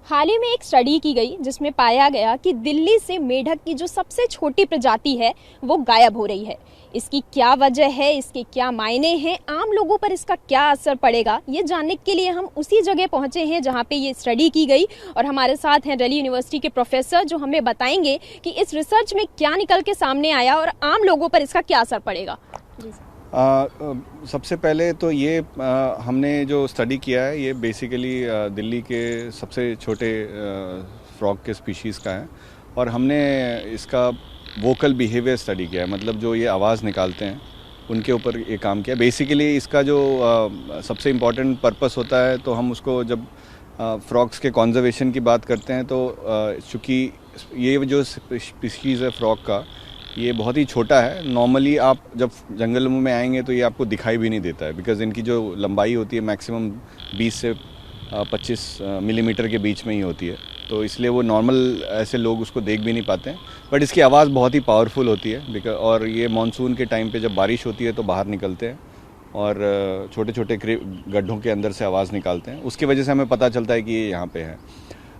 हाल ही में एक स्टडी की गई जिसमें पाया गया कि दिल्ली से मेढक की जो सबसे छोटी प्रजाति है वो गायब हो रही है। इसकी क्या वजह है, इसके क्या मायने हैं, आम लोगों पर इसका क्या असर पड़ेगा, ये जानने के लिए हम उसी जगह पहुंचे हैं जहां पे ये स्टडी की गई। और हमारे साथ हैं दिल्ली यूनिवर्सिटी के प्रोफेसर जो हमें बताएंगे कि इस रिसर्च में क्या निकल के सामने आया और आम लोगों पर इसका क्या असर पड़ेगा। जी सबसे पहले तो ये हमने जो स्टडी किया है ये बेसिकली दिल्ली के सबसे छोटे फ्रॉग के स्पीशीज़ का है और हमने इसका वोकल बिहेवियर स्टडी किया है, मतलब जो ये आवाज़ निकालते हैं उनके ऊपर ये काम किया। बेसिकली इसका जो सबसे इम्पॉर्टेंट पर्पस होता है, तो हम उसको जब फ्रॉग्स के कॉन्जर्वेशन की बात करते हैं तो चूँकि ये जो स्पीशीज़ है फ्रॉग का, ये बहुत ही छोटा है। नॉर्मली आप जब जंगल में आएंगे तो ये आपको दिखाई भी नहीं देता है, बिकॉज़ इनकी जो लंबाई होती है मैक्सिमम 20 से 25 मिलीमीटर के बीच में ही होती है, तो इसलिए वो नॉर्मल ऐसे लोग उसको देख भी नहीं पाते हैं। बट इसकी आवाज़ बहुत ही पावरफुल होती है और ये मानसून के टाइम पे जब बारिश होती है तो बाहर निकलते हैं और छोटे छोटे गड्ढों के अंदर से आवाज़ निकालते हैं। उसकी वजह से हमें पता चलता है कि ये यहाँ पे है।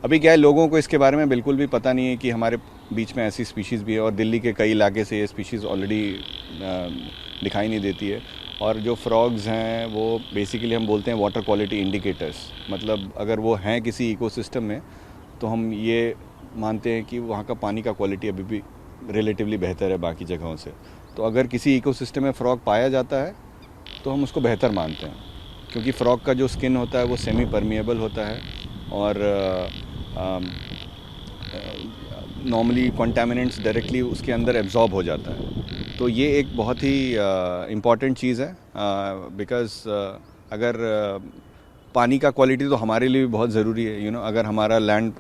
अभी क्या है, लोगों को इसके बारे में बिल्कुल भी पता नहीं है कि हमारे बीच में ऐसी स्पीशीज़ भी है और दिल्ली के कई इलाके से ये स्पीशीज़ ऑलरेडी दिखाई नहीं देती है। और जो फ्रॉग्स हैं वो बेसिकली हम बोलते हैं वाटर क्वालिटी इंडिकेटर्स, मतलब अगर वो हैं किसी इकोसिस्टम में तो हम ये मानते हैं कि वहाँ का पानी का क्वालिटी अभी भी रिलेटिवली बेहतर है बाकी जगहों से। तो अगर किसी इकोसिस्टम में फ्रॉग पाया जाता है तो हम उसको बेहतर मानते हैं, क्योंकि फ्रॉग का जो स्किन होता है वो सेमी परमिएबल होता है और नॉर्मली कंटामिनेंट्स डायरेक्टली उसके अंदर एब्जॉर्ब हो जाता है। तो ये एक बहुत ही इम्पॉर्टेंट चीज़ है, बिकॉज़ अगर पानी का क्वालिटी तो हमारे लिए भी बहुत ज़रूरी है। अगर हमारा लैंड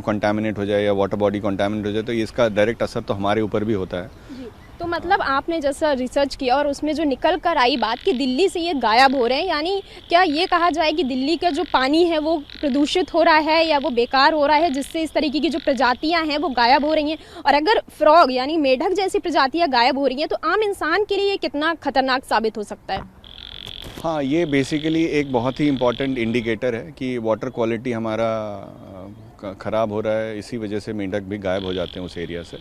कंटामिनेट हो जाए या वाटर बॉडी कंटामिनेट हो जाए तो इसका डायरेक्ट असर तो हमारे ऊपर भी होता है। तो मतलब आपने जैसा रिसर्च किया और उसमें जो निकल कर आई बात कि दिल्ली से ये गायब हो रहे हैं, यानी क्या ये कहा जाए कि दिल्ली का जो पानी है वो प्रदूषित हो रहा है या वो बेकार हो रहा है, जिससे इस तरीके की जो प्रजातियां हैं वो गायब हो रही हैं? और अगर फ्रॉग यानी मेढक जैसी प्रजातियां गायब हो रही हैं तो आम इंसान के लिए ये कितना खतरनाक साबित हो सकता है? हाँ, ये बेसिकली एक बहुत ही इम्पॉर्टेंट इंडिकेटर है कि वाटर क्वालिटी हमारा ख़राब हो रहा है, इसी वजह से मेंढक भी गायब हो जाते हैं उस एरिया से।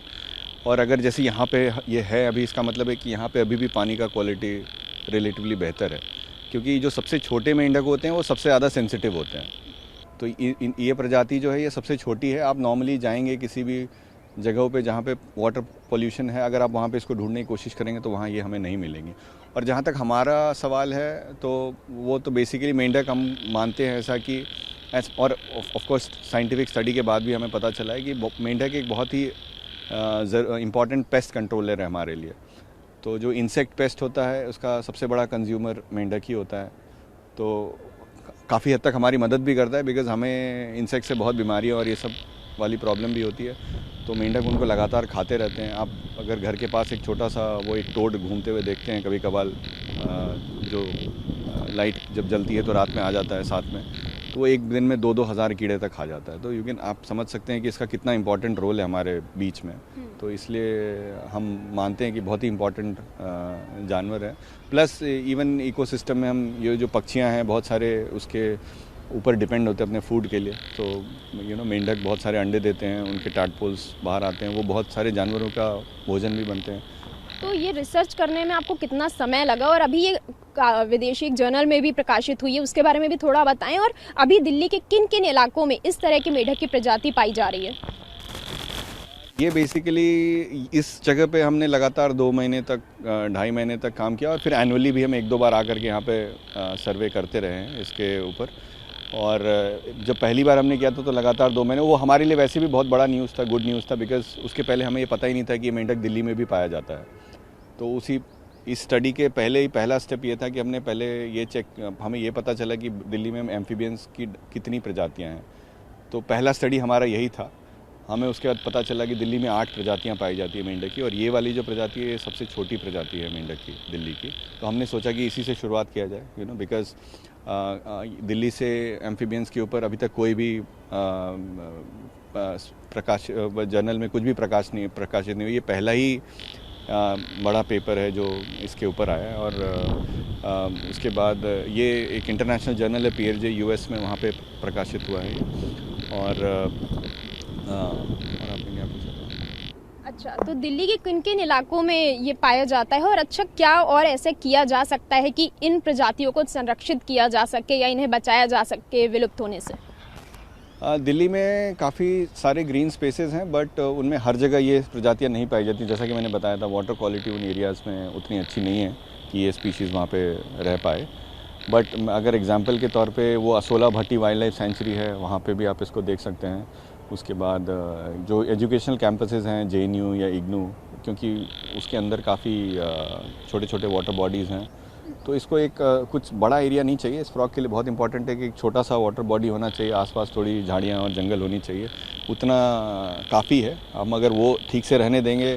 और अगर जैसे यहाँ पे ये है अभी, इसका मतलब है कि यहाँ पे अभी भी पानी का क्वालिटी रिलेटिवली बेहतर है, क्योंकि जो सबसे छोटे मेंढक होते हैं वो सबसे ज़्यादा सेंसिटिव होते हैं। तो ये प्रजाति जो है ये सबसे छोटी है। आप नॉर्मली जाएंगे किसी भी जगहों पे जहाँ पे वाटर पोल्यूशन है, अगर आप वहाँ पे इसको ढूंढने की कोशिश करेंगे तो वहाँ ये हमें नहीं मिलेंगी। और जहाँ तक हमारा सवाल है तो वो तो बेसिकली मेंढक हम मानते हैं ऐसा कि और ऑफ कोर्स साइंटिफिक स्टडी के बाद भी हमें पता चला है कि मेंढक एक बहुत ही इम्पॉर्टेंट पेस्ट कंट्रोलर है हमारे लिए। तो जो इंसेक्ट पेस्ट होता है उसका सबसे बड़ा कंज्यूमर मेंढक ही होता है, तो काफ़ी हद तक हमारी मदद भी करता है, बिकॉज़ हमें इंसेक्ट से बहुत बीमारियाँ और ये सब वाली प्रॉब्लम भी होती है। तो मेंढक उनको लगातार खाते रहते हैं। आप अगर घर के पास एक छोटा सा वो एक टोड घूमते हुए देखते हैं कभी कभार, जो लाइट जब जलती है तो रात में आ जाता है साथ में, तो वो एक दिन में 2-2 हज़ार कीड़े तक खा जाता है। तो आप समझ सकते हैं कि इसका कितना इंपॉर्टेंट रोल है हमारे बीच में। तो इसलिए हम मानते हैं कि बहुत ही इम्पॉर्टेंट जानवर है। प्लस इवन इकोसिस्टम में हम ये जो पक्षियां हैं बहुत सारे उसके ऊपर डिपेंड होते हैं अपने फूड के लिए। तो मेंढक बहुत सारे अंडे देते हैं, उनके टाडपोल्स बाहर आते हैं, वो बहुत सारे जानवरों का भोजन भी बनते हैं। तो ये रिसर्च करने में आपको कितना समय लगा और अभी ये विदेशी एक जर्नल में भी प्रकाशित हुई है, उसके बारे में भी थोड़ा बताएं। और अभी दिल्ली के किन किन इलाकों में इस तरह की मेढक की प्रजाति पाई जा रही है? ये बेसिकली इस जगह पे हमने लगातार 2 महीने तक 2.5 महीने तक काम किया और फिर एनुअली भी हम 1-2 बार आकर के यहाँ पे सर्वे करते रहे हैं इसके ऊपर। और जब पहली बार हमने किया था तो लगातार 2 महीने, वो हमारे लिए वैसे भी बहुत बड़ा न्यूज़ था, गुड न्यूज़ था, बिकॉज़ उसके पहले हमें ये पता ही नहीं था कि ये मेंढक दिल्ली में भी पाया जाता है। तो इस स्टडी के पहले ही पहला स्टेप ये था कि हमने पहले ये हमें ये पता चला कि दिल्ली में एम्फीबियंस की कितनी प्रजातियाँ हैं। तो पहला स्टडी हमारा यही था। हमें उसके बाद पता चला कि दिल्ली में 8 प्रजातियाँ पाई जाती है मेंढक की, और ये वाली जो प्रजाति है ये सबसे छोटी प्रजाति है मेंढक की दिल्ली की। तो हमने सोचा कि इसी से शुरुआत किया जाए, बिकॉज़ दिल्ली से एम्फीबियंस के ऊपर अभी तक कोई भी जर्नल में कुछ भी प्रकाशित नहीं हुई। ये पहला ही बड़ा पेपर है जो इसके ऊपर आया है। और उसके बाद ये एक इंटरनेशनल जर्नल है PLJ US में, वहाँ पे प्रकाशित हुआ है। और आपने क्या पूछा था? अच्छा, तो दिल्ली के किन किन इलाकों में ये पाया जाता है, और अच्छा क्या और ऐसे किया जा सकता है कि इन प्रजातियों को संरक्षित किया जा सके या इन्हें बचाया जा सके विलुप्त होने से? दिल्ली में काफ़ी सारे ग्रीन स्पेसेस हैं, बट उनमें हर जगह ये प्रजातियां नहीं पाई जाती। जैसा कि मैंने बताया था, वाटर क्वालिटी उन एरियाज़ में उतनी अच्छी नहीं है कि ये स्पीशीज़ वहाँ पे रह पाए। बट अगर एग्जांपल के तौर पे वो असोला भट्टी वाइल्ड लाइफ सेंचुरी है, वहाँ पे भी आप इसको देख सकते हैं। उसके बाद जो एजुकेशनल कैंपसेस हैं JNU या IGNOU, क्योंकि उसके अंदर काफ़ी छोटे छोटे वाटर बॉडीज़ हैं, तो इसको एक कुछ बड़ा एरिया नहीं चाहिए। इस फ्रॉग के लिए बहुत इंपॉर्टेंट है कि एक छोटा सा वाटर बॉडी होना चाहिए, आसपास थोड़ी झाड़ियाँ और जंगल होनी चाहिए, उतना काफ़ी है। हम अगर वो ठीक से रहने देंगे,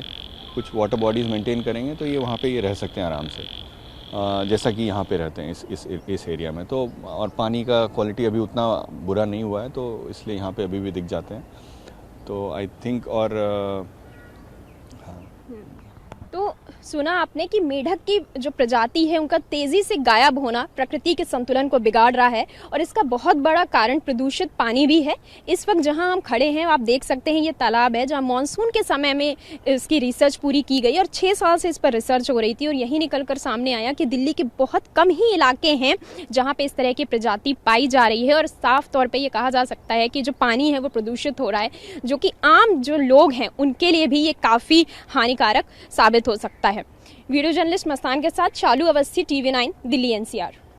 कुछ वाटर बॉडीज़ मेंटेन करेंगे, तो ये वहाँ पे ये रह सकते हैं आराम से, जैसा कि यहाँ पे रहते हैं इस एरिया में। तो और पानी का क्वालिटी अभी उतना बुरा नहीं हुआ है, तो इसलिए यहाँ पे अभी भी दिख जाते हैं। तो आई थिंक और तो सुना आपने कि मेढक की जो प्रजाति है उनका तेजी से गायब होना प्रकृति के संतुलन को बिगाड़ रहा है, और इसका बहुत बड़ा कारण प्रदूषित पानी भी है। इस वक्त जहां हम खड़े हैं आप देख सकते हैं, ये तालाब है जहां मानसून के समय में इसकी रिसर्च पूरी की गई और 6 साल से इस पर रिसर्च हो रही थी, और यही निकलकर सामने आया कि दिल्ली के बहुत कम ही इलाके हैं जहाँ पे इस तरह की प्रजाति पाई जा रही है। और साफ तौर पर यह कहा जा सकता है कि जो पानी है वो प्रदूषित हो रहा है, जो कि आम जो लोग हैं उनके लिए भी ये काफ़ी हानिकारक साबित हो सकता है। वीडियो जर्नलिस्ट मस्तान के साथ शालू अवस्थी, TV9 दिल्ली NCR।